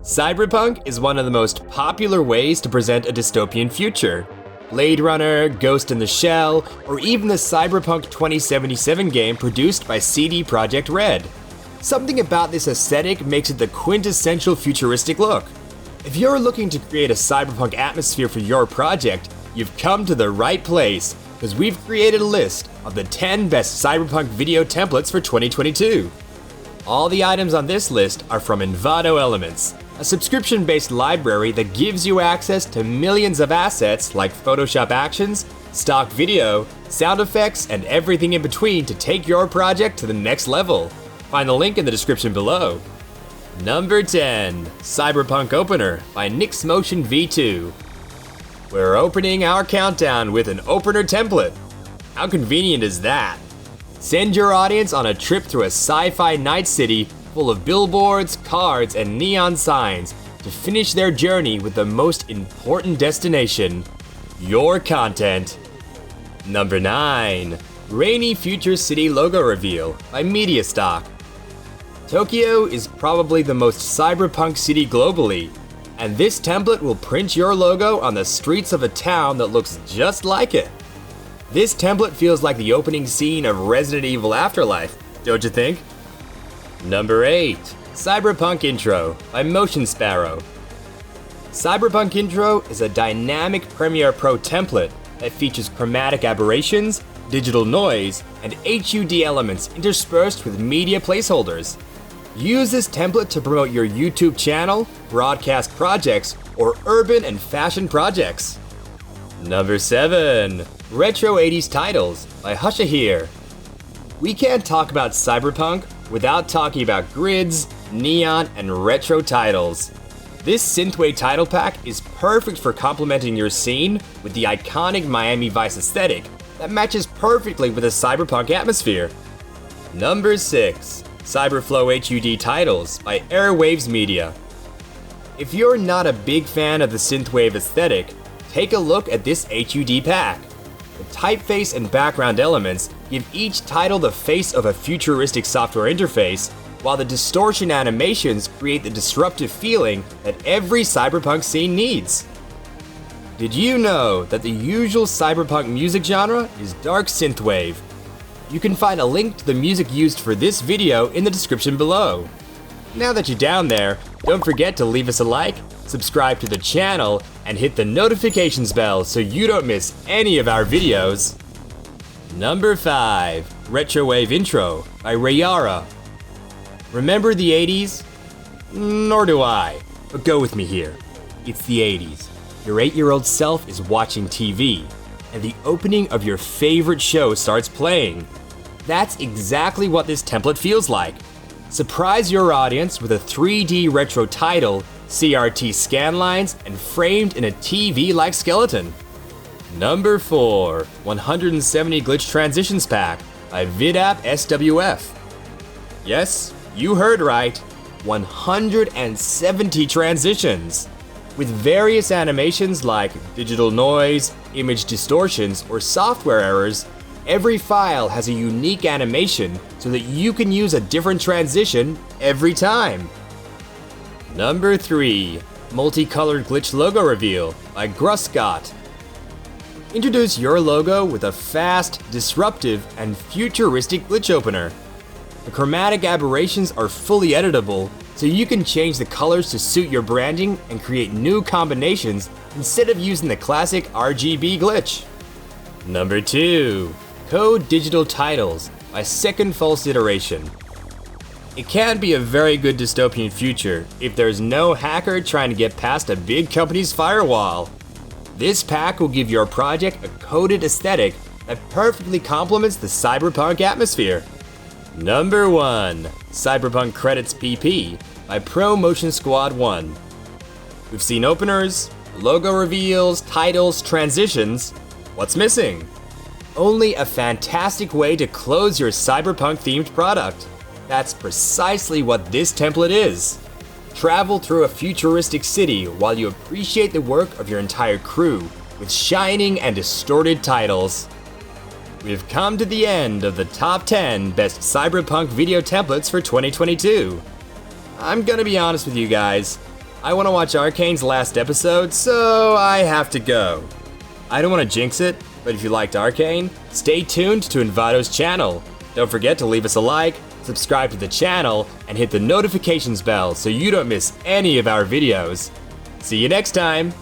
Cyberpunk is one of the most popular ways to present a dystopian future. Blade Runner, Ghost in the Shell, or even the Cyberpunk 2077 game produced by CD Projekt Red. Something about this aesthetic makes it the quintessential futuristic look. If you're looking to create a cyberpunk atmosphere for your project, you've come to the right place, because we've created a list of the 10 best cyberpunk video templates for 2022. All the items on this list are from Envato Elements, a subscription-based library that gives you access to millions of assets like Photoshop actions, stock video, sound effects, and everything in between to take your project to the next level. Find the link in the description below. Number 10, Cyberpunk Opener by NixMotion V2. We're opening our countdown with an opener template. How convenient is that? Send your audience on a trip through a sci-fi night city full of billboards, cards, and neon signs to finish their journey with the most important destination, your content. Number 9, Rainy Future City Logo Reveal by Mediastock. Tokyo is probably the most cyberpunk city globally, and this template will print your logo on the streets of a town that looks just like it. This template feels like the opening scene of Resident Evil Afterlife, don't you think? Number 8, Cyberpunk Intro by Motion Sparrow. Cyberpunk Intro is a dynamic Premiere Pro template that features chromatic aberrations, digital noise, and HUD elements interspersed with media placeholders. Use this template to promote your YouTube channel, broadcast projects, or urban and fashion projects. Number 7, Retro 80s Titles by Hushahir. We can't talk about Cyberpunk without talking about grids, neon, and retro titles. This synthwave title pack is perfect for complementing your scene with the iconic Miami Vice aesthetic that matches perfectly with a cyberpunk atmosphere. Number 6, Cyberflow HUD Titles by Airwaves Media. If you're not a big fan of the synthwave aesthetic, take a look at this HUD pack. The typeface and background elements give each title the face of a futuristic software interface, while the distortion animations create the disruptive feeling that every cyberpunk scene needs. Did you know that the usual cyberpunk music genre is dark synthwave? You can find a link to the music used for this video in the description below. Now that you're down there, don't forget to leave us a like, subscribe to the channel, and hit the notifications bell so you don't miss any of our videos. Number 5, Retrowave Intro by Rayara. Remember the 80s? Nor do I, but go with me here. It's the 80s. Your 8-year-old self is watching TV, and the opening of your favorite show starts playing. That's exactly what this template feels like. Surprise your audience with a 3D retro title, CRT scanlines, and framed in a TV-like skeleton. Number 4, 170 Glitch Transitions Pack by VidApp SWF. Yes, you heard right, 170 transitions. With various animations like digital noise, image distortions, or software errors, every file has a unique animation so that you can use a different transition every time. Number 3, Multicolored Glitch Logo Reveal by Gruscott. Introduce your logo with a fast, disruptive, and futuristic glitch opener. The chromatic aberrations are fully editable, so you can change the colors to suit your branding and create new combinations instead of using the classic RGB glitch. Number 2, Code Digital Titles by Second False Iteration. It can be a very good dystopian future if there's no hacker trying to get past a big company's firewall. This pack will give your project a coded aesthetic that perfectly complements the cyberpunk atmosphere. Number 1, Cyberpunk Credits PP by Pro Motion Squad 1. We've seen openers, logo reveals, titles, transitions. What's missing? Only a fantastic way to close your cyberpunk-themed product. That's precisely what this template is. Travel through a futuristic city while you appreciate the work of your entire crew with shining and distorted titles. We've come to the end of the top 10 best cyberpunk video templates for 2022. I'm gonna be honest with you guys, I want to watch Arcane's last episode, so I have to go. I don't want to jinx it, but if you liked Arcane, stay tuned to Envato's channel. Don't forget to leave us a like, subscribe to the channel, and hit the notifications bell so you don't miss any of our videos. See you next time!